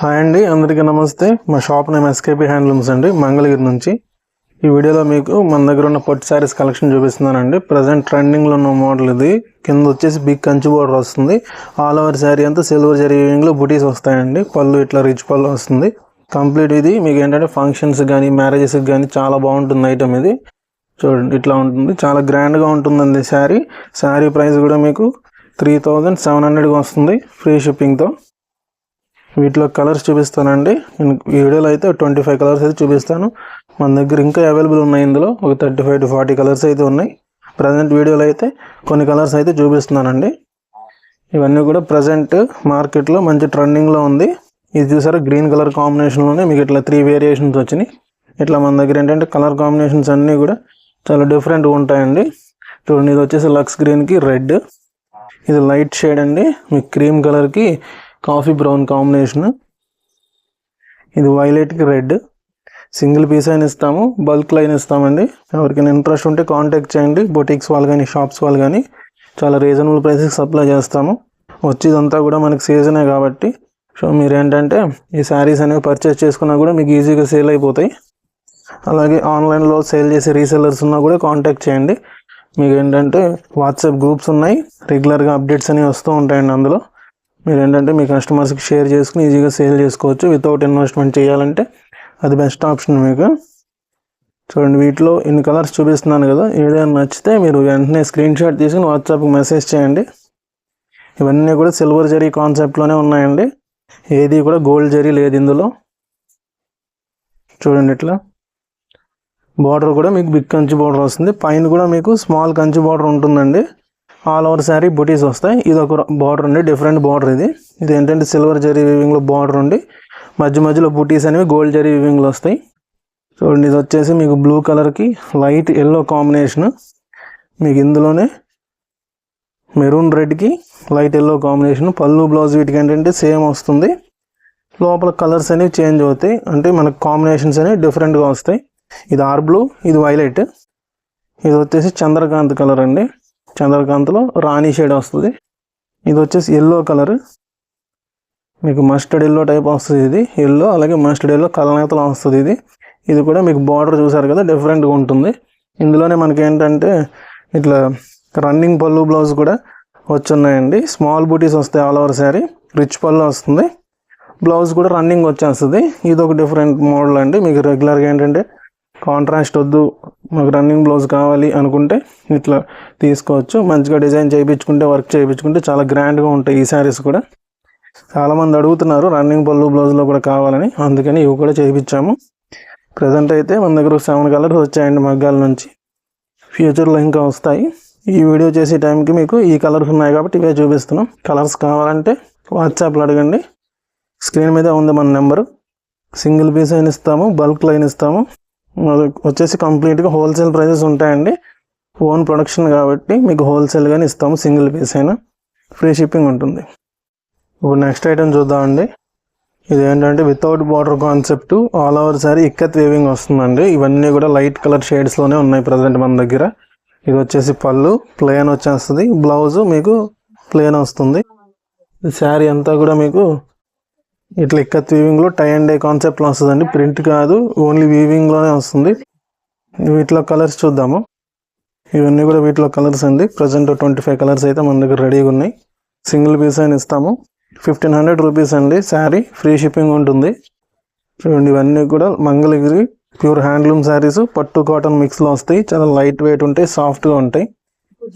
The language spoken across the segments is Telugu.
హాయ్ అండి, అందరికీ నమస్తే. మా షాప్ నేమ్ ఎస్కేపీ హ్యాండ్లూమ్స్ అండి, మంగళగిరి నుంచి. ఈ వీడియోలో మీకు మన దగ్గర ఉన్న పట్టు శారీస్ కలెక్షన్ చూపిస్తున్నానండి. ప్రజెంట్ ట్రెండింగ్లో ఉన్న మోడల్ ఇది. కింద వచ్చేసి బిగ్ కంచి బోర్డర్ వస్తుంది. ఆల్ ఓవర్ శారీ అంతా సిల్వర్ జరీ వీవింగ్లో బుటీస్ వస్తాయండి. పళ్ళు ఇట్లా రిచ్ పళ్ళు వస్తుంది. కంప్లీట్ ఇది మీకు ఏంటంటే ఫంక్షన్స్ కానీ మ్యారేజెస్కి కానీ చాలా బాగుంటుంది ఐటమ్ ఇది. చూడండి ఇట్లా ఉంటుంది, చాలా గ్రాండ్గా ఉంటుందండి శారీ. శారీ ప్రైస్ కూడా మీకు 3700 వస్తుంది ఫ్రీ షిప్పింగ్తో. వీటిలో కలర్స్ చూపిస్తానండి. ఈ వీడియోలో అయితే 25 కలర్స్ అయితే చూపిస్తాను. మన దగ్గర ఇంకా అవైలబుల్ ఉన్నాయి. ఇందులో ఒక 35 to 40 కలర్స్ అయితే ఉన్నాయి. ప్రజెంట్ వీడియోలో అయితే కొన్ని కలర్స్ అయితే చూపిస్తున్నానండి. ఇవన్నీ కూడా ప్రజెంట్ మార్కెట్లో మంచి ట్రెండింగ్లో ఉంది. ఇది చూసారా, గ్రీన్ కలర్ కాంబినేషన్లోనే మీకు ఇట్లా 3 వేరియేషన్స్ వచ్చినాయి. ఇట్లా మన దగ్గర ఏంటంటే కలర్ కాంబినేషన్స్ అన్నీ కూడా చాలా డిఫరెంట్గా ఉంటాయండి. చూడండి, ఇది వచ్చేసి లక్స్ గ్రీన్కి రెడ్, ఇది లైట్ షేడ్ అండి. మీకు క్రీమ్ కలర్కి కాఫీ బ్రౌన్ కాంబినేషన్, ఇది వైలెట్కి రెడ్. సింగిల్ పీస్ అయినా ఇస్తాము, బల్క్ లైన్ ఇస్తామండి. ఎవరికైనా ఇంట్రెస్ట్ ఉంటే కాంటాక్ట్ చేయండి. బొటిక్స్ వాళ్ళు కానీ షాప్స్ వాళ్ళు కానీ చాలా రీజనబుల్ ప్రైసెస్ సప్లై చేస్తాము. వచ్చేదంతా కూడా మనకి సీజనే కాబట్టి సో మీరు ఏంటంటే ఈ శారీస్ అనేవి పర్చేస్ చేసుకున్నా కూడా మీకు ఈజీగా సేల్ అయిపోతాయి. అలాగే ఆన్లైన్లో సేల్ చేసే రీసెల్లర్స్ ఉన్నా కూడా కాంటాక్ట్ చేయండి. మీకు ఏంటంటే వాట్సాప్ గ్రూప్స్ ఉన్నాయి, రెగ్యులర్గా అప్డేట్స్ అనేవి వస్తూ ఉంటాయండి. అందులో మీరు ఏంటంటే మీ కస్టమర్స్కి షేర్ చేసుకుని ఈజీగా సేల్ చేసుకోవచ్చు. వితౌట్ ఇన్వెస్ట్మెంట్ చేయాలంటే అది బెస్ట్ ఆప్షన్ మీకు. చూడండి, వీటిలో ఇన్ని కలర్స్ చూపిస్తున్నాను కదా, ఏదైనా నచ్చితే మీరు వెంటనే స్క్రీన్ షాట్ తీసుకుని వాట్సాప్కి మెసేజ్ చేయండి. ఇవన్నీ కూడా సిల్వర్ జరీ కాన్సెప్ట్లోనే ఉన్నాయండి. ఏది కూడా గోల్డ్ జరీ లేదు ఇందులో. చూడండి, ఇట్లా బార్డర్ కూడా మీకు బిగ్ కంచి బార్డర్ వస్తుంది. పైన కూడా మీకు స్మాల్ కంచి బార్డర్ ఉంటుందండి. ఆల్ ఓవర్ శారీ బుటీస్ వస్తాయి. ఇది ఒక బార్డర్ అండి, డిఫరెంట్ బార్డర్ ఇది. ఇది ఏంటంటే సిల్వర్ జరీ వీవింగ్లో బార్డర్ ఉండి మధ్యలో బుటీస్ అనేవి గోల్డ్ జరీ వీవింగ్లో వస్తాయి. చూడండి, ఇది వచ్చేసి మీకు బ్లూ కలర్కి లైట్ ఎల్లో కాంబినేషన్. మీకు ఇందులోనే మెరూన్ రెడ్కి లైట్ ఎల్లో కాంబినేషన్. పళ్ళు బ్లౌజ్ వీటికి ఏంటంటే సేమ్ వస్తుంది. లోపల కలర్స్ అనేవి చేంజ్ అవుతాయి, అంటే మనకు కాంబినేషన్స్ అనేవి డిఫరెంట్గా వస్తాయి. ఇది ఆర్ బ్లూ, ఇది వైలెట్. ఇది వచ్చేసి చంద్రకాంత్ కలర్ అండి. చంద్రకాంత్లో రాణి షేడ్ వస్తుంది. ఇది వచ్చేసి ఎల్లో కలర్, మీకు మస్టర్డ్ ఎల్లో టైప్ వస్తుంది. ఇది ఎల్లో, అలాగే మస్టర్డ్ ఎల్లో కలనేతలో వస్తుంది. ఇది కూడా మీకు బార్డర్ చూసారు కదా, డిఫరెంట్గా ఉంటుంది. ఇందులోనే మనకి ఏంటంటే ఇట్లా రన్నింగ్ పళ్ళు బ్లౌజ్ కూడా వచ్చున్నాయండి. స్మాల్ బూటీస్ వస్తాయి ఆల్ ఓవర్ శారీ, రిచ్ పళ్ళు వస్తుంది. బ్లౌజ్ కూడా రన్నింగ్ వచ్చేస్తుంది. ఇది ఒక డిఫరెంట్ మోడల్ అండి. మీకు రెగ్యులర్గా ఏంటంటే కాంట్రాస్ట్ వద్దు, మాకు రన్నింగ్ బ్లౌజ్ కావాలి అనుకుంటే ఇట్లా తీసుకోవచ్చు. మంచిగా డిజైన్ చేయించుకుంటే, వర్క్ చేయించుకుంటే చాలా గ్రాండ్గా ఉంటాయి ఈ శారీస్ కూడా. చాలామంది అడుగుతున్నారు రన్నింగ్ పళ్ళు బ్లౌజ్లో కూడా కావాలని, అందుకని ఇవి కూడా చేయించాము. ప్రజెంట్ అయితే మన దగ్గర 7 కలర్స్ వచ్చాయండి మగ్గాల నుంచి. ఫ్యూచర్లో ఇంకా వస్తాయి. ఈ వీడియో చేసే టైంకి మీకు ఈ కలర్స్ ఉన్నాయి కాబట్టి ఇవే చూపిస్తున్నాం. కలర్స్ కావాలంటే వాట్సాప్లో అడగండి, స్క్రీన్ మీద ఉంది మన నెంబరు. సింగిల్ పీస్ అయిన ఇస్తాము, బల్క్ లైన్ ఇస్తాము. వచ్చేసి కంప్లీట్గా హోల్సేల్ ప్రైజెస్ ఉంటాయండి. ఓన్ ప్రొడక్షన్ కాబట్టి మీకు హోల్సేల్గానే ఇస్తాము. సింగిల్ పీస్ అయినా ఫ్రీ షిప్పింగ్ ఉంటుంది. ఇప్పుడు నెక్స్ట్ ఐటమ్ చూద్దామండి. ఇది ఏంటంటే without border concept, all over sorry ikat weaving వస్తుందండి. ఇవన్నీ కూడా లైట్ కలర్ షేడ్స్లోనే ఉన్నాయి ప్రజెంట్ మన దగ్గర. ఇది వచ్చేసి పళ్ళు ప్లెయిన్ వచ్చేస్తుంది, బ్లౌజ్ మీకు ప్లెయిన్ వస్తుంది. శారీ అంతా కూడా మీకు ఇట్లా ఇక్కత్ వీవింగ్లో టై అండ్ డే కాన్సెప్ట్లో వస్తుందండి. ప్రింట్ కాదు, ఓన్లీ వీవింగ్లోనే వస్తుంది. వీటిలో కలర్స్ చూద్దాము. ఇవన్నీ కూడా వీటిలో కలర్స్ అండి. ప్రజెంట్ 25 కలర్స్ అయితే మన దగ్గర రెడీగా ఉన్నాయి. సింగిల్ పీస్ అయినా ఇస్తాము. 1500 రూపీస్ అండి శారీ, ఫ్రీ షిప్పింగ్ ఉంటుంది. చూడండి, ఇవన్నీ కూడా మంగళగిరి ప్యూర్ హ్యాండ్లూమ్ శారీస్, పట్టు కాటన్ మిక్స్లో వస్తాయి. చాలా లైట్ వెయిట్ ఉంటాయి, సాఫ్ట్గా ఉంటాయి.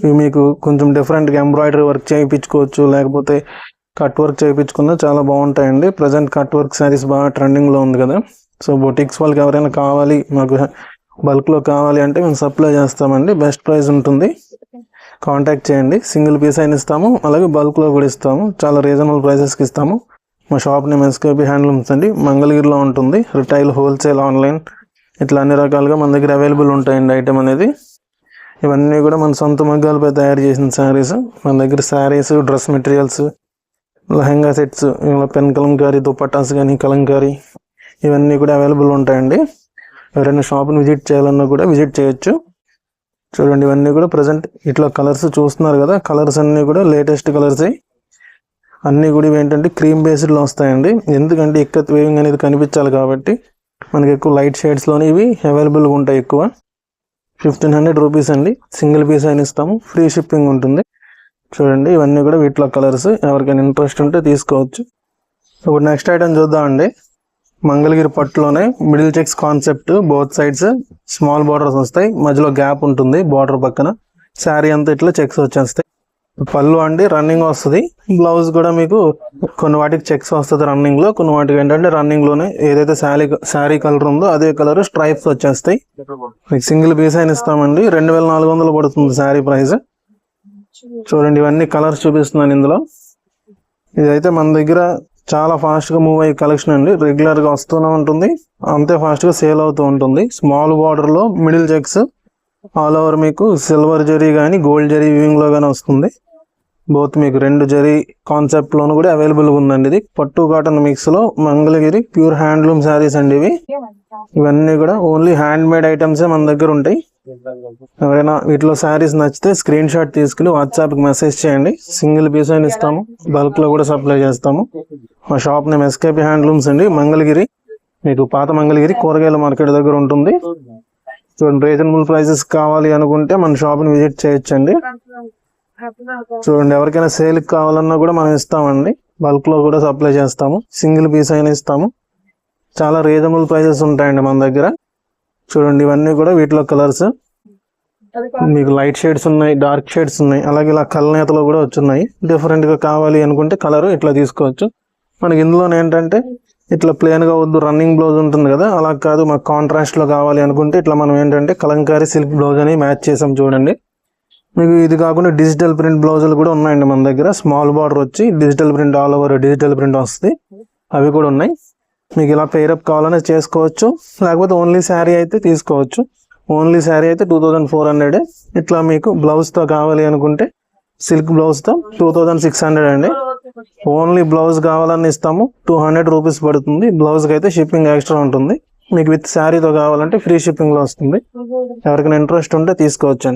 ఇవి మీకు కొంచెం డిఫరెంట్గా ఎంబ్రాయిడరీ వర్క్ చేయించుకోవచ్చు, లేకపోతే కట్ వర్క్ చేయించుకున్నా చాలా బాగుంటాయండి. ప్రజెంట్ కట్ వర్క్ శారీస్ బాగా ట్రెండింగ్లో ఉంది కదా. సో బొటిక్స్ వాళ్ళకి ఎవరైనా కావాలి, మాకు బల్క్లో కావాలి అంటే మేము సప్లై చేస్తామండి. బెస్ట్ ప్రైస్ ఉంటుంది, కాంటాక్ట్ చేయండి. సింగిల్ పీస్ అయినా ఇస్తాము, అలాగే బల్క్లో కూడా ఇస్తాము. చాలా రీజనబుల్ ప్రైసెస్కి ఇస్తాము. మా షాప్ నేమ్ ఎస్కేపీ హ్యాండ్లూమ్స్ అండి, మంగళగిరిలో ఉంటుంది. రిటైల్, హోల్సేల్, ఆన్లైన్ ఇట్లా అన్ని రకాలుగా మన దగ్గర అవైలబుల్ ఉంటాయండి ఐటమ్ అనేది. ఇవన్నీ కూడా మన సొంత మగ్గాలపై తయారు చేసిన శారీస్. మన దగ్గర saris, dress materials, lehenga sets, pen Kalamkari, dupattas కానీ కలంకారీ ఇవన్నీ కూడా అవైలబుల్ ఉంటాయండి. ఎవరైనా షాప్ని విజిట్ చేయాలన్నా కూడా విజిట్ చేయొచ్చు. చూడండి, ఇవన్నీ కూడా ప్రజెంట్ ఇట్లా కలర్స్ చూస్తున్నారు కదా, కలర్స్ అన్నీ కూడా లేటెస్ట్ కలర్స్. అన్నీ కూడా ఇవి ఏంటంటే క్రీమ్ బేస్డ్లో వస్తాయండి. ఎందుకంటే ఇక్కత్ వేవింగ్ అనేది కనిపించాలి కాబట్టి మనకి ఎక్కువ లైట్ షేడ్స్లోనే ఇవి అవైలబుల్గా ఉంటాయి. ఎక్కువ 1500 రూపీస్ అండి. సింగిల్ పీస్ అయిన ఇస్తాము, ఫ్రీ షిప్పింగ్ ఉంటుంది. చూడండి ఇవన్నీ కూడా వీటిలో కలర్స్, ఎవరికైనా ఇంట్రెస్ట్ ఉంటే తీసుకోవచ్చు. ఇప్పుడు నెక్స్ట్ ఐటమ్ చూద్దామండి. మంగళగిరి పట్టులోనే middle checks concept, both sides small borders వస్తాయి, మధ్యలో గ్యాప్ ఉంటుంది బార్డర్ పక్కన. శారీ అంతా ఇట్లా చెక్స్ వచ్చేస్తాయి. పళ్ళు అండి రన్నింగ్ వస్తుంది. బ్లౌజ్ కూడా మీకు కొన్ని వాటికి చెక్స్ వస్తుంది రన్నింగ్ లో, కొన్ని వాటికి ఏంటంటే రన్నింగ్ లోనే ఏదైతే శారీ కలర్ ఉందో అదే కలర్ స్ట్రైప్స్ వచ్చేస్తాయి. మీకు సింగిల్ పీస్ అయిన ఇస్తామండి. 2400 పడుతుంది శారీ ప్రైస్. చూడండి ఇవన్నీ కలర్స్ చూపిస్తున్నాను ఇందులో. ఇదైతే మన దగ్గర చాలా ఫాస్ట్ గా మూవ్ అయ్యే కలెక్షన్ అండి. రెగ్యులర్ గా వస్తూనే ఉంటుంది, అంతే ఫాస్ట్ గా సేల్ అవుతూ ఉంటుంది. స్మాల్ బార్డర్ లో మిడిల్ చెక్స్, ఆల్ ఓవర్ మీకు సిల్వర్ జరీ కానీ గోల్డ్ జరీ వీవింగ్ లో కానీ వస్తుంది. బోత్ మీకు 2 జరీ కాన్సెప్ట్ లోను కూడా అవైలబుల్ గా ఉందండి. ఇది పట్టు కాటన్ మిక్స్ లో మంగళగిరి ప్యూర్ హ్యాండ్లూమ్ శారీస్ అండి ఇవి. ఇవన్నీ కూడా ఓన్లీ హ్యాండ్ మేడ్ ఐటమ్స్ మన దగ్గర ఉంటాయి. ఎవరైనా వీటిలో శారీస్ నచ్చితే స్క్రీన్ షాట్ తీసుకుని వాట్సాప్ కి మెసేజ్ చేయండి. సింగిల్ పీస్ అయినా ఇస్తాము, బల్క్ లో కూడా సప్లై చేస్తాము. మా షాప్ నేమ్ ఎస్కేపీ హ్యాండ్లూమ్స్ అండి, మంగళగిరి. మీకు పాత మంగళగిరి కూరగాయల మార్కెట్ దగ్గర ఉంటుంది. చూడండి రీజనబుల్ ప్రైసెస్ కావాలి అనుకుంటే మన షాప్ ని విజిట్ చేయొచ్చండి. చూడండి ఎవరికైనా సేల్ కావాలన్నా కూడా మనం ఇస్తామండి, బల్క్ లో కూడా సప్లై చేస్తాము. సింగిల్ పీస్ అయినా ఇస్తాము. చాలా రీజనబుల్ ప్రైసెస్ ఉంటాయండి మన దగ్గర. చూడండి ఇవన్నీ కూడా వీటిలో కలర్స్, మీకు లైట్ షేడ్స్ ఉన్నాయి, డార్క్ షేడ్స్ ఉన్నాయి, అలాగే ఇలా కలనేతలో కూడా వచ్చున్నాయి. డిఫరెంట్ గా కావాలి అనుకుంటే కలర్ ఇట్లా తీసుకోవచ్చు. మనకి ఇందులో ఏంటంటే ఇట్లా ప్లేన్ గా వద్దు, రన్నింగ్ బ్లౌజ్ ఉంటుంది కదా, అలా కాదు మాకు కాంట్రాస్ట్ లో కావాలి అనుకుంటే ఇట్లా మనం ఏంటంటే కలంకారీ సిల్క్ బ్లౌజ్ అని మ్యాచ్ చేసాం. చూడండి మీకు ఇది కాకుండా డిజిటల్ ప్రింట్ బ్లౌజులు కూడా ఉన్నాయండి మన దగ్గర. స్మాల్ బార్డర్ వచ్చి digital print, all over digital print వస్తుంది, అవి కూడా ఉన్నాయి. మీకు ఇలా పేరప్ కావాలనే చేసుకోవచ్చు, లేకపోతే ఓన్లీ శారీ అయితే తీసుకోవచ్చు. ఓన్లీ శారీ అయితే 2400. ఇట్లా మీకు బ్లౌజ్ తో కావాలి అనుకుంటే సిల్క్ బ్లౌజ్ తో 2600 అండి. ఓన్లీ బ్లౌజ్ కావాలని ఇస్తాము, 200 రూపీస్ పడుతుంది. బ్లౌజ్కి అయితే షిప్పింగ్ ఎక్స్ట్రా ఉంటుంది. మీకు విత్ శారీతో కావాలంటే ఫ్రీ షిప్పింగ్ లో వస్తుంది. ఎవరికైనా ఇంట్రెస్ట్ ఉంటే తీసుకోవచ్చండి.